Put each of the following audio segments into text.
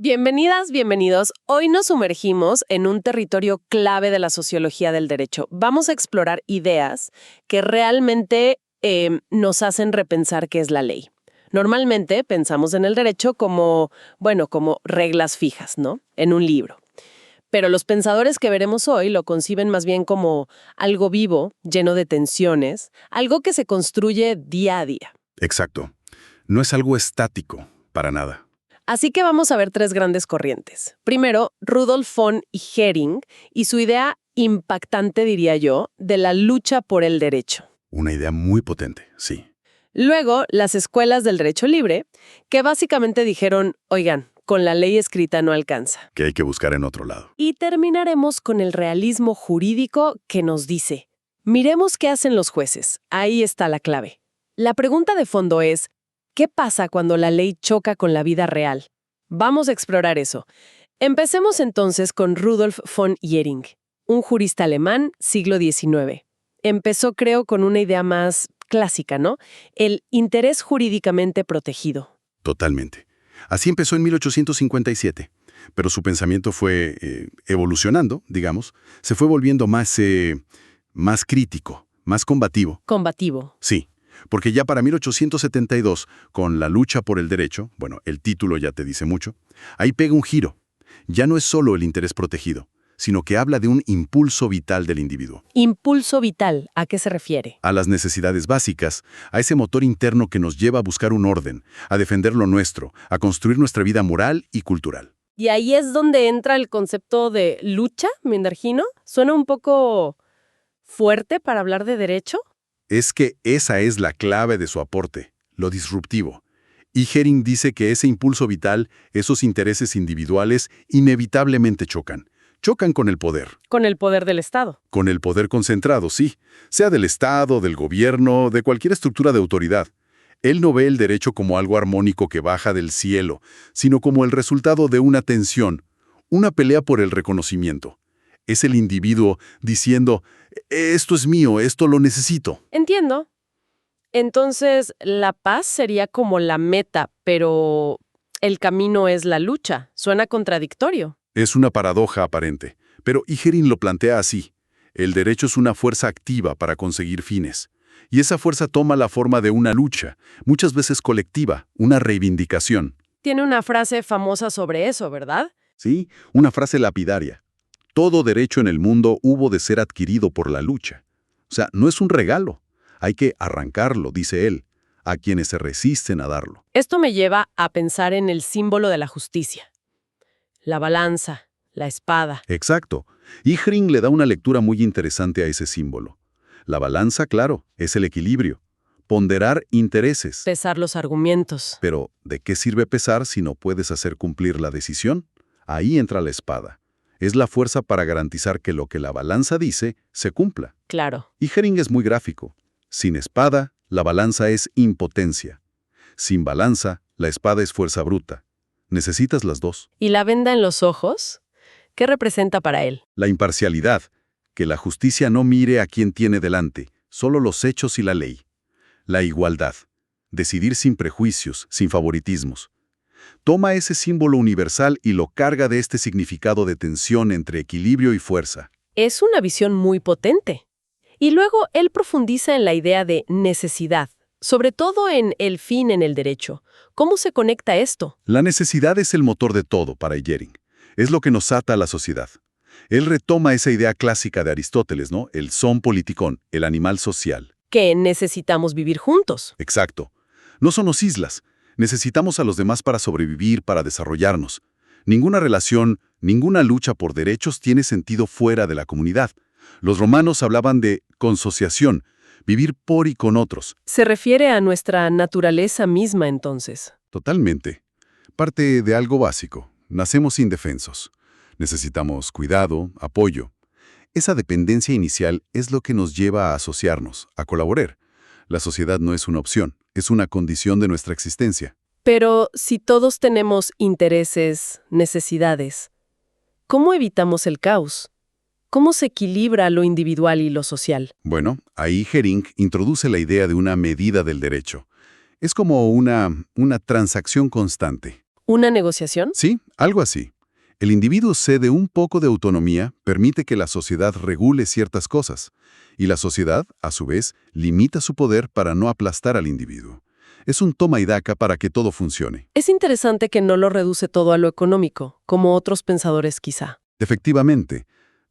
Bienvenidas, bienvenidos. Hoy nos sumergimos en un territorio clave de la sociología del derecho. Vamos a explorar ideas que realmente nos hacen repensar qué es la ley. Normalmente pensamos en el derecho como reglas fijas, ¿no? En un libro. Pero los pensadores que veremos hoy lo conciben más bien como algo vivo, lleno de tensiones, algo que se construye día a día. Exacto. No es algo estático, para nada. Así que vamos a ver tres grandes corrientes. Primero, Rudolf von Hering y su idea impactante, diría yo, de la lucha por el derecho. Una idea muy potente, sí. Luego, las escuelas del derecho libre, que básicamente dijeron, oigan, con la ley escrita no alcanza. Que hay que buscar en otro lado. Y terminaremos con el realismo jurídico que nos dice, miremos qué hacen los jueces, ahí está la clave. La pregunta de fondo es, ¿qué pasa cuando la ley choca con la vida real? Vamos a explorar eso. Empecemos entonces con Rudolf von Hering, un jurista alemán, siglo XIX. Empezó, creo, con una idea más clásica, ¿no? El interés jurídicamente protegido. Totalmente. Así empezó en 1857, pero su pensamiento fue evolucionando, digamos. Se fue volviendo más crítico, más combativo. Combativo. Sí. Porque ya para 1872, con la lucha por el derecho, bueno, el título ya te dice mucho, ahí pega un giro. Ya no es solo el interés protegido, sino que habla de un impulso vital del individuo. Impulso vital, ¿a qué se refiere? A las necesidades básicas, a ese motor interno que nos lleva a buscar un orden, a defender lo nuestro, a construir nuestra vida moral y cultural. Y ahí es donde entra el concepto de lucha, me imagino. ¿Suena un poco fuerte para hablar de derecho? Es que esa es la clave de su aporte, lo disruptivo. Y Hering dice que ese impulso vital, esos intereses individuales, inevitablemente chocan. Chocan con el poder. Con el poder del Estado. Con el poder concentrado, sí. Sea del Estado, del gobierno, de cualquier estructura de autoridad. Él no ve el derecho como algo armónico que baja del cielo, sino como el resultado de una tensión, una pelea por el reconocimiento. Es el individuo diciendo, esto es mío, esto lo necesito. Entiendo. Entonces, la paz sería como la meta, pero el camino es la lucha. Suena contradictorio. Es una paradoja aparente, pero Hering lo plantea así. El derecho es una fuerza activa para conseguir fines. Y esa fuerza toma la forma de una lucha, muchas veces colectiva, una reivindicación. Tiene una frase famosa sobre eso, ¿verdad? Sí, una frase lapidaria. Todo derecho en el mundo hubo de ser adquirido por la lucha. O sea, no es un regalo. Hay que arrancarlo, dice él, a quienes se resisten a darlo. Esto me lleva a pensar en el símbolo de la justicia. La balanza, la espada. Exacto. Hering le da una lectura muy interesante a ese símbolo. La balanza, claro, es el equilibrio. Ponderar intereses. Pesar los argumentos. Pero, ¿de qué sirve pesar si no puedes hacer cumplir la decisión? Ahí entra la espada. Es la fuerza para garantizar que lo que la balanza dice se cumpla. Claro. Y Hering es muy gráfico. Sin espada, la balanza es impotencia. Sin balanza, la espada es fuerza bruta. Necesitas las dos. ¿Y la venda en los ojos? ¿Qué representa para él? La imparcialidad, que la justicia no mire a quien tiene delante, solo los hechos y la ley. La igualdad, decidir sin prejuicios, sin favoritismos. Toma ese símbolo universal y lo carga de este significado de tensión entre equilibrio y fuerza. Es una visión muy potente. Y luego él profundiza en la idea de necesidad, sobre todo en el fin en el derecho. ¿Cómo se conecta esto? La necesidad es el motor de todo para Hering. Es lo que nos ata a la sociedad. Él retoma esa idea clásica de Aristóteles, ¿no? El son politikon, el animal social. Que necesitamos vivir juntos. Exacto. No somos islas. Necesitamos a los demás para sobrevivir, para desarrollarnos. Ninguna relación, ninguna lucha por derechos tiene sentido fuera de la comunidad. Los romanos hablaban de consociación, vivir por y con otros. Se refiere a nuestra naturaleza misma, entonces. Totalmente. Parte de algo básico. Nacemos indefensos. Necesitamos cuidado, apoyo. Esa dependencia inicial es lo que nos lleva a asociarnos, a colaborar. La sociedad no es una opción, es una condición de nuestra existencia. Pero si todos tenemos intereses, necesidades, ¿cómo evitamos el caos? ¿Cómo se equilibra lo individual y lo social? Bueno, ahí Hering introduce la idea de una medida del derecho. Es como una transacción constante. ¿Una negociación? Sí, algo así. El individuo cede un poco de autonomía, permite que la sociedad regule ciertas cosas, y la sociedad, a su vez, limita su poder para no aplastar al individuo. Es un toma y daca para que todo funcione. Es interesante que no lo reduce todo a lo económico, como otros pensadores quizá. Efectivamente,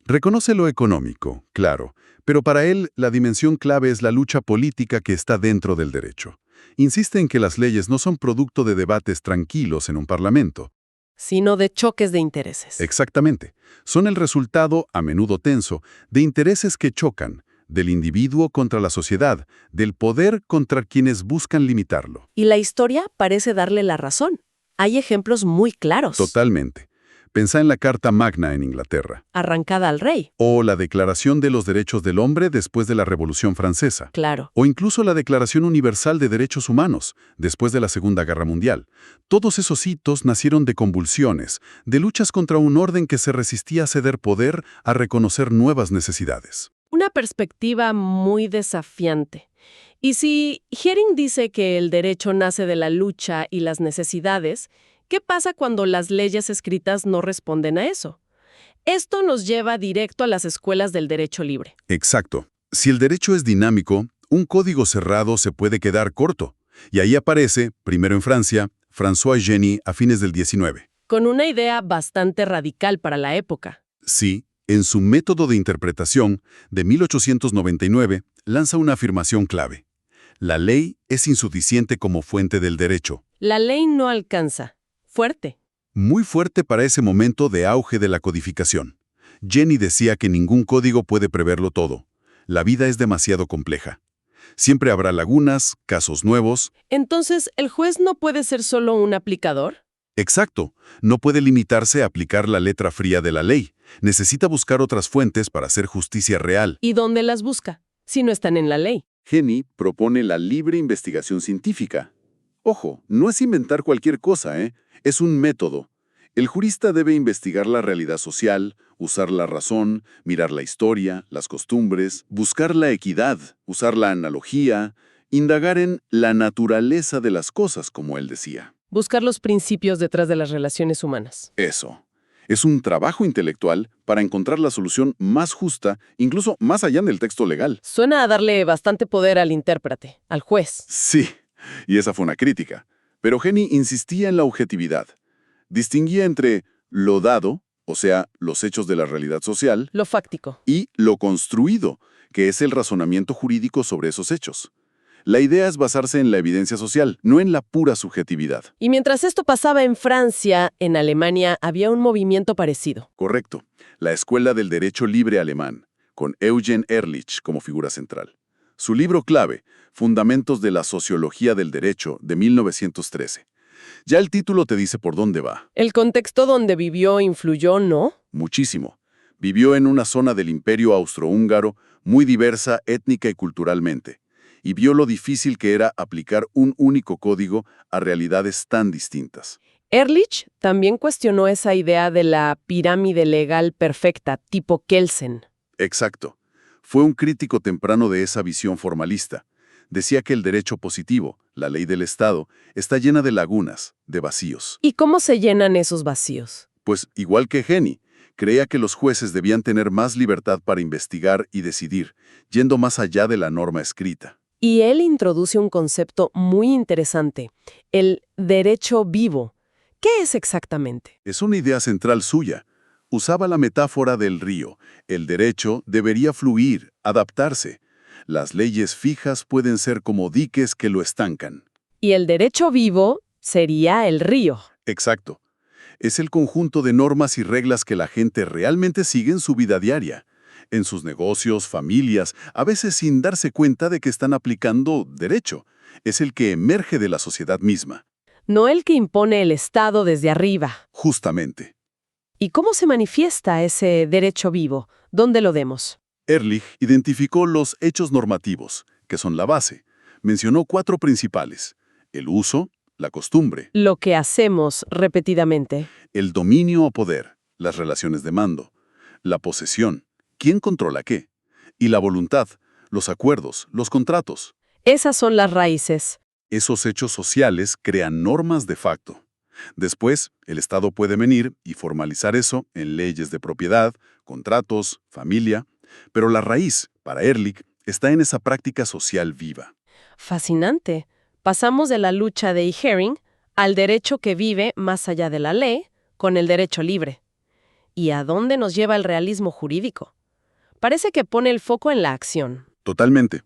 reconoce lo económico, claro, pero para él la dimensión clave es la lucha política que está dentro del derecho. Insiste en que las leyes no son producto de debates tranquilos en un parlamento. Sino de choques de intereses. Exactamente. Son el resultado, a menudo tenso, de intereses que chocan, del individuo contra la sociedad, del poder contra quienes buscan limitarlo. Y la historia parece darle la razón. Hay ejemplos muy claros. Totalmente. Pensá en la Carta Magna en Inglaterra, Arrancada al rey. o la Declaración de los Derechos del Hombre después de la Revolución Francesa, Claro. o incluso la Declaración Universal de Derechos Humanos después de la Segunda Guerra Mundial. Todos esos hitos nacieron de convulsiones, de luchas contra un orden que se resistía a ceder poder, a reconocer nuevas necesidades. Una perspectiva muy desafiante. Y si Hering dice que el derecho nace de la lucha y las necesidades, ¿qué pasa cuando las leyes escritas no responden a eso? Esto nos lleva directo a las escuelas del derecho libre. Exacto. Si el derecho es dinámico, un código cerrado se puede quedar corto. Y ahí aparece, primero en Francia, François Génie a fines del 19. Con una idea bastante radical para la época. Sí, en su método de interpretación, de 1899, lanza una afirmación clave. La ley es insuficiente como fuente del derecho. La ley no alcanza. Fuerte. Muy fuerte para ese momento de auge de la codificación. Jenny decía que ningún código puede preverlo todo. La vida es demasiado compleja. Siempre habrá lagunas, casos nuevos. Entonces, ¿el juez no puede ser solo un aplicador? Exacto, no puede limitarse a aplicar la letra fría de la ley. Necesita buscar otras fuentes para hacer justicia real. ¿Y dónde las busca? Si no están en la ley. Jenny propone la libre investigación científica. Ojo, no es inventar cualquier cosa, es un método. El jurista debe investigar la realidad social, usar la razón, mirar la historia, las costumbres, buscar la equidad, usar la analogía, indagar en la naturaleza de las cosas, como él decía. Buscar los principios detrás de las relaciones humanas. Eso. Es un trabajo intelectual para encontrar la solución más justa, incluso más allá del texto legal. Suena a darle bastante poder al intérprete, al juez. Sí, y esa fue una crítica. Pero Jenny insistía en la objetividad. Distinguía entre lo dado, o sea, los hechos de la realidad social, Lo fáctico. y lo construido, que es el razonamiento jurídico sobre esos hechos. La idea es basarse en la evidencia social, no en la pura subjetividad. Y mientras esto pasaba en Francia, en Alemania había un movimiento parecido. Correcto. La Escuela del Derecho Libre Alemán, con Eugen Ehrlich como figura central. Su libro clave, Fundamentos de la Sociología del Derecho, de 1913. Ya el título te dice por dónde va. El contexto donde vivió influyó, ¿no? Muchísimo. Vivió en una zona del Imperio Austrohúngaro muy diversa étnica y culturalmente, y vio lo difícil que era aplicar un único código a realidades tan distintas. Ehrlich también cuestionó esa idea de la pirámide legal perfecta, tipo Kelsen. Exacto. Fue un crítico temprano de esa visión formalista. Decía que el derecho positivo, la ley del Estado, está llena de lagunas, de vacíos. ¿Y cómo se llenan esos vacíos? Pues, igual que Jenny, creía que los jueces debían tener más libertad para investigar y decidir, yendo más allá de la norma escrita. Y él introduce un concepto muy interesante, el derecho vivo. ¿Qué es exactamente? Es una idea central suya. Usaba la metáfora del río. El derecho debería fluir, adaptarse. Las leyes fijas pueden ser como diques que lo estancan. Y el derecho vivo sería el río. Exacto. Es el conjunto de normas y reglas que la gente realmente sigue en su vida diaria, en sus negocios, familias, a veces sin darse cuenta de que están aplicando derecho. Es el que emerge de la sociedad misma. No el que impone el Estado desde arriba. Justamente. ¿Y cómo se manifiesta ese derecho vivo? ¿Dónde lo vemos? Ehrlich identificó los hechos normativos, que son la base. Mencionó 4 principales: el uso, la costumbre, Lo que hacemos repetidamente. el dominio o poder, las relaciones de mando, la posesión, quién controla qué, y la voluntad, los acuerdos, los contratos. Esas son las raíces. Esos hechos sociales crean normas de facto. Después, el Estado puede venir y formalizar eso en leyes de propiedad, contratos, familia, pero la raíz, para Ehrlich, está en esa práctica social viva. Fascinante. Pasamos de la lucha de E. Herring al derecho que vive más allá de la ley, con el derecho libre. ¿Y a dónde nos lleva el realismo jurídico? Parece que pone el foco en la acción. Totalmente.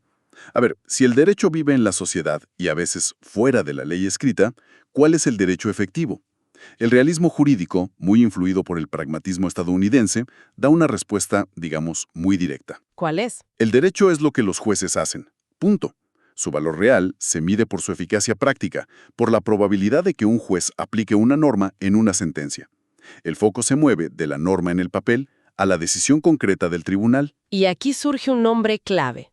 A ver, si el derecho vive en la sociedad y a veces fuera de la ley escrita, ¿cuál es el derecho efectivo? El realismo jurídico, muy influido por el pragmatismo estadounidense, da una respuesta, digamos, muy directa. ¿Cuál es? El derecho es lo que los jueces hacen. Punto. Su valor real se mide por su eficacia práctica, por la probabilidad de que un juez aplique una norma en una sentencia. El foco se mueve de la norma en el papel a la decisión concreta del tribunal. Y aquí surge un nombre clave.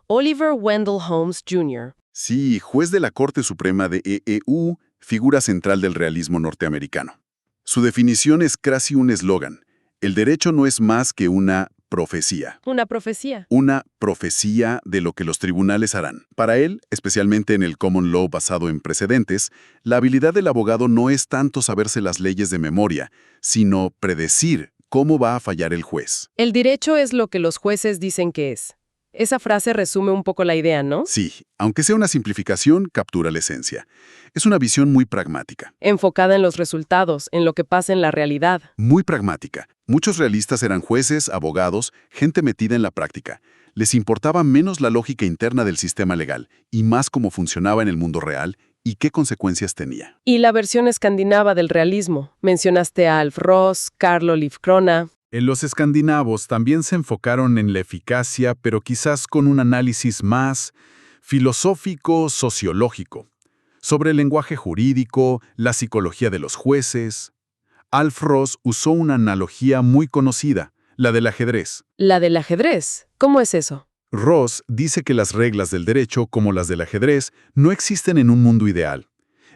Oliver Wendell Holmes, Jr. Sí, juez de la Corte Suprema de EEU, figura central del realismo norteamericano. Su definición es casi un eslogan. El derecho no es más que una profecía. Una profecía. Una profecía de lo que los tribunales harán. Para él, especialmente en el common law basado en precedentes, la habilidad del abogado no es tanto saberse las leyes de memoria, sino predecir cómo va a fallar el juez. El derecho es lo que los jueces dicen que es. Esa frase resume un poco la idea, ¿no? Sí, aunque sea una simplificación, captura la esencia. Es una visión muy pragmática. Enfocada en los resultados, en lo que pasa en la realidad. Muy pragmática. Muchos realistas eran jueces, abogados, gente metida en la práctica. Les importaba menos la lógica interna del sistema legal y más cómo funcionaba en el mundo real y qué consecuencias tenía. Y la versión escandinava del realismo. Mencionaste a Alf Ross, Carl Olof Krona. Los escandinavos también se enfocaron en la eficacia, pero quizás con un análisis más filosófico, sociológico, sobre el lenguaje jurídico, la psicología de los jueces. Alf Ross usó una analogía muy conocida, la del ajedrez. ¿La del ajedrez? ¿Cómo es eso? Ross dice que las reglas del derecho, como las del ajedrez, no existen en un mundo ideal.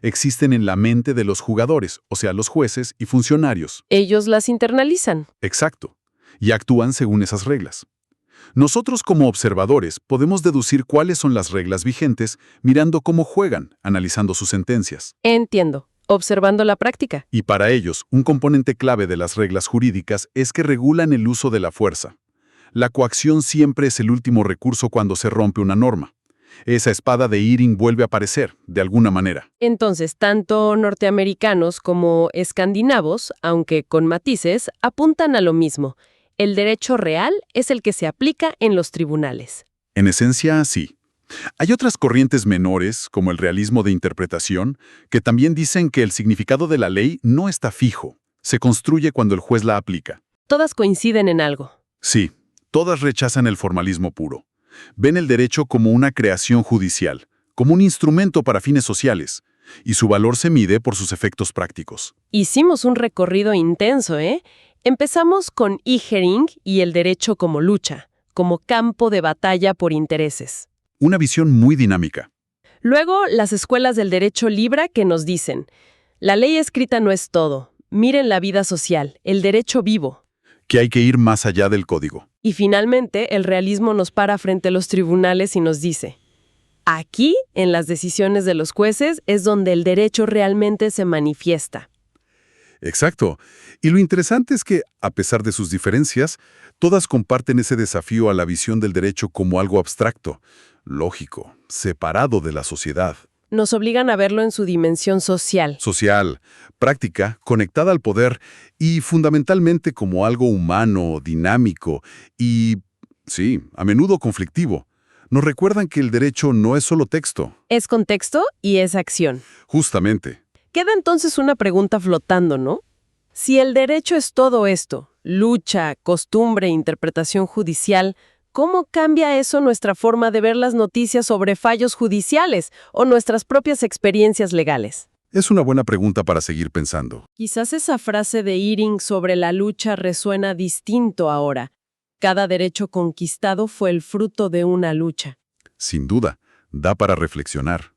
Existen en la mente de los jugadores, o sea, los jueces y funcionarios. Ellos las internalizan. Exacto. Y actúan según esas reglas. Nosotros como observadores podemos deducir cuáles son las reglas vigentes mirando cómo juegan, analizando sus sentencias. Entiendo. Observando la práctica. Y para ellos, un componente clave de las reglas jurídicas es que regulan el uso de la fuerza. La coacción siempre es el último recurso cuando se rompe una norma. Esa espada de Ehring vuelve a aparecer, de alguna manera. Entonces, tanto norteamericanos como escandinavos, aunque con matices, apuntan a lo mismo. El derecho real es el que se aplica en los tribunales. En esencia, sí. Hay otras corrientes menores, como el realismo de interpretación, que también dicen que el significado de la ley no está fijo. Se construye cuando el juez la aplica. Todas coinciden en algo. Sí, todas rechazan el formalismo puro. Ven el derecho como una creación judicial, como un instrumento para fines sociales, y su valor se mide por sus efectos prácticos. Hicimos un recorrido intenso, ¿eh? Empezamos con E. Herring y el derecho como lucha, como campo de batalla por intereses. Una visión muy dinámica. Luego, las escuelas del derecho Libra que nos dicen, la ley escrita no es todo, miren la vida social, el derecho vivo. Que hay que ir más allá del código. Y finalmente, el realismo nos para frente a los tribunales y nos dice, aquí, en las decisiones de los jueces, es donde el derecho realmente se manifiesta. Exacto. Y lo interesante es que, a pesar de sus diferencias, todas comparten ese desafío a la visión del derecho como algo abstracto, lógico, separado de la sociedad. Nos obligan a verlo en su dimensión social. Social, práctica, conectada al poder y fundamentalmente como algo humano, dinámico y, sí, a menudo conflictivo. Nos recuerdan que el derecho no es solo texto. Es contexto y es acción. Justamente. Queda entonces una pregunta flotando, ¿no? Si el derecho es todo esto, lucha, costumbre, interpretación judicial, ¿cómo cambia eso nuestra forma de ver las noticias sobre fallos judiciales o nuestras propias experiencias legales? Es una buena pregunta para seguir pensando. Quizás esa frase de Ehring sobre la lucha resuena distinto ahora. Cada derecho conquistado fue el fruto de una lucha. Sin duda, da para reflexionar.